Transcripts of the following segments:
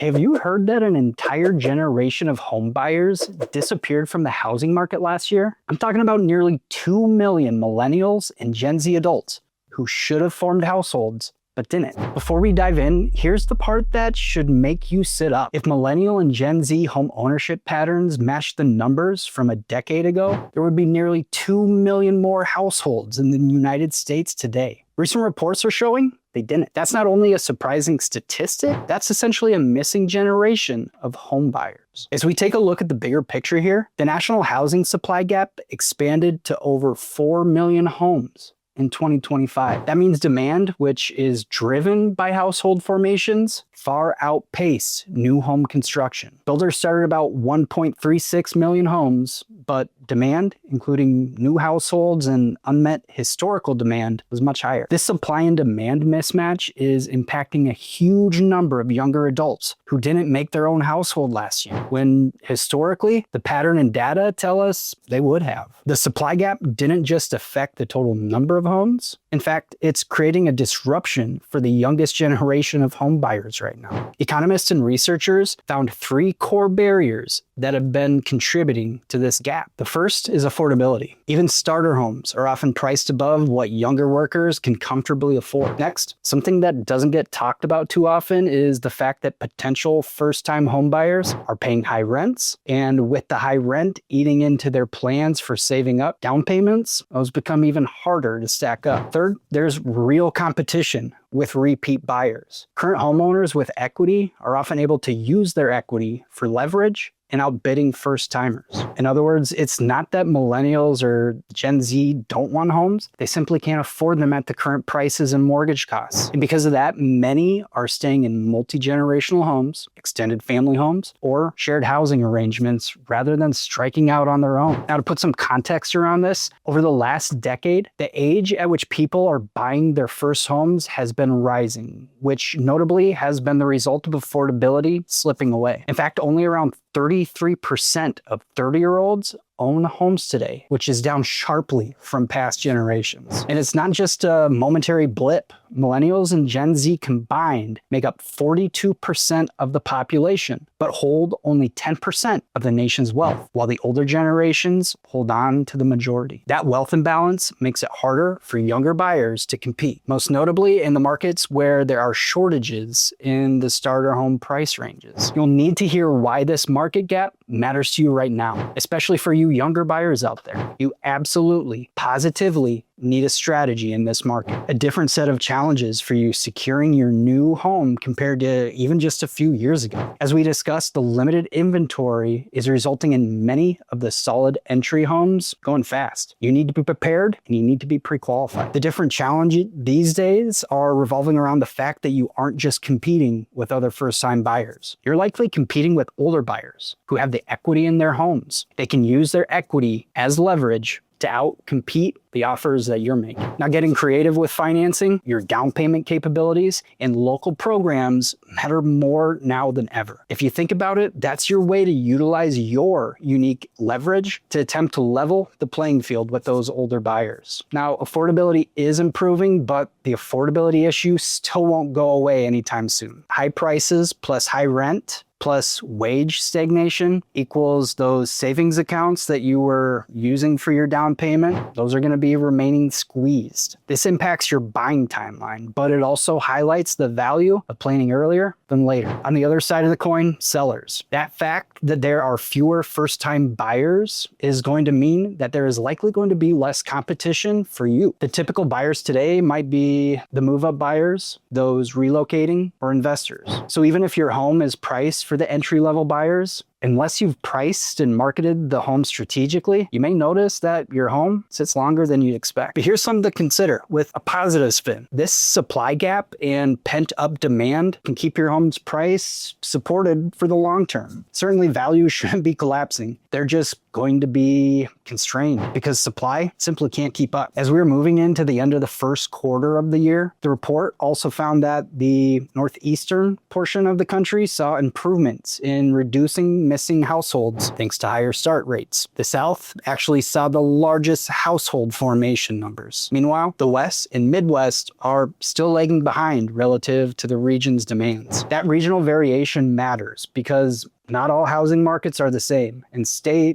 Have you heard that an entire generation of home buyers disappeared from the housing market last year? I'm talking about nearly 2 million millennials and Gen Z adults who should have formed households but didn't. Before we dive in, here's the part that should make you sit up. If millennial and Gen Z home ownership patterns matched the numbers from a decade ago, there would be nearly 2 million more households in the United States today. Recent reports are showing they didn't. That's not only a surprising statistic, that's essentially a missing generation of home buyers. As we take a look at the bigger picture here, the national housing supply gap expanded to over 4 million homes in 2025. That means demand, which is driven by household formations, far outpace new home construction. Builders started about 1.36 million homes, but demand, including new households and unmet historical demand, was much higher. This supply and demand mismatch is impacting a huge number of younger adults who didn't make their own household last year, when historically, the pattern and data tell us they would have. The supply gap didn't just affect the total number of homes. In fact, it's creating a disruption for the youngest generation of home buyers right now. Economists and researchers found 3 core barriers that have been contributing to this gap. The first is affordability. Even starter homes are often priced above what younger workers can comfortably afford. Next, something that doesn't get talked about too often is the fact that potential first-time home buyers are paying high rents, and with the high rent eating into their plans for saving up down payments, those become even harder to stack up. Third, there's real competition with repeat buyers. Current homeowners with equity are often able to use their equity for leverage and outbidding first-timers. In other words, it's not that millennials or Gen Z don't want homes, they simply can't afford them at the current prices and mortgage costs. And because of that, many are staying in multi-generational homes, extended family homes, or shared housing arrangements rather than striking out on their own. Now, to put some context around this, over the last decade, the age at which people are buying their first homes has been rising, which notably has been the result of affordability slipping away. In fact, only around 33% of 30-year-olds own homes today, which is down sharply from past generations. And it's not just a momentary blip. Millennials and Gen Z combined make up 42% of the population, but hold only 10% of the nation's wealth, while the older generations hold on to the majority. That wealth imbalance makes it harder for younger buyers to compete, most notably in the markets where there are shortages in the starter home price ranges. You'll need to hear why this market gap matters to you right now, especially for you younger buyers out there. You absolutely, positively need a strategy in this market. A different set of challenges for you securing your new home compared to even just a few years ago. As we discussed, the limited inventory is resulting in many of the solid entry homes going fast. You need to be prepared and you need to be pre-qualified. The different challenges these days are revolving around the fact that you aren't just competing with other first-time buyers. You're likely competing with older buyers who have the equity in their homes. They can use their equity as leverage to out-compete the offers that you're making. Now, getting creative with financing, your down payment capabilities, and local programs matter more now than ever. If you think about it, that's your way to utilize your unique leverage to attempt to level the playing field with those older buyers. Now, affordability is improving, but the affordability issue still won't go away anytime soon. High prices plus high rent plus wage stagnation equals those savings accounts that you were using for your down payment. Those are going to be remaining squeezed. This impacts your buying timeline, but it also highlights the value of planning earlier than later. On the other side of the coin, sellers. That fact that there are fewer first-time buyers is going to mean that there is likely going to be less competition for you. The typical buyers today might be the move-up buyers, those relocating, or investors. So even if your home is priced for the entry-level buyers, unless you've priced and marketed the home strategically, you may notice that your home sits longer than you'd expect. But here's something to consider with a positive spin. This supply gap and pent-up demand can keep your home's price supported for the long term. Certainly, values shouldn't be collapsing. They're just going to be constrained because supply simply can't keep up. As we're moving into the end of the first quarter of the year, the report also found that the northeastern portion of the country saw improvements in reducing missing households thanks to higher start rates. The South actually saw the largest household formation numbers. Meanwhile, the West and Midwest are still lagging behind relative to the region's demands. That regional variation matters because not all housing markets are the same, and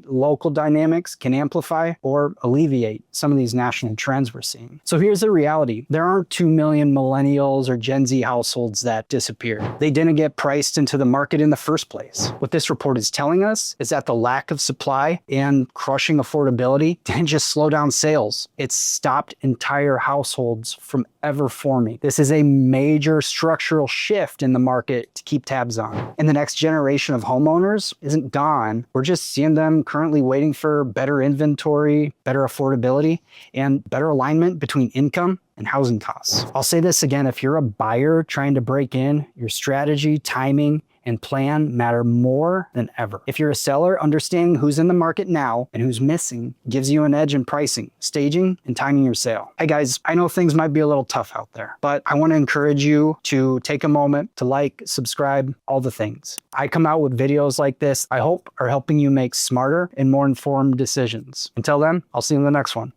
local dynamics can amplify or alleviate some of these national trends we're seeing. So here's the reality. There aren't 2 million millennials or Gen Z households that disappeared. They didn't get priced into the market in the first place. What this report is telling us is that the lack of supply and crushing affordability didn't just slow down sales. It stopped entire households from ever forming. This is a major structural shift in the market to keep tabs on. And the next generation of homeowners isn't gone. We're just seeing them currently waiting for better inventory, better affordability, and better alignment between income and housing costs. I'll say this again, if you're a buyer trying to break in, your strategy, timing, and plan matter more than ever. If you're a seller, understanding who's in the market now and who's missing gives you an edge in pricing, staging, and timing your sale. Hey guys, I know things might be a little tough out there, but I want to encourage you to take a moment to like, subscribe, all the things. I come out with videos like this I hope are helping you make smarter and more informed decisions. Until then, I'll see you in the next one.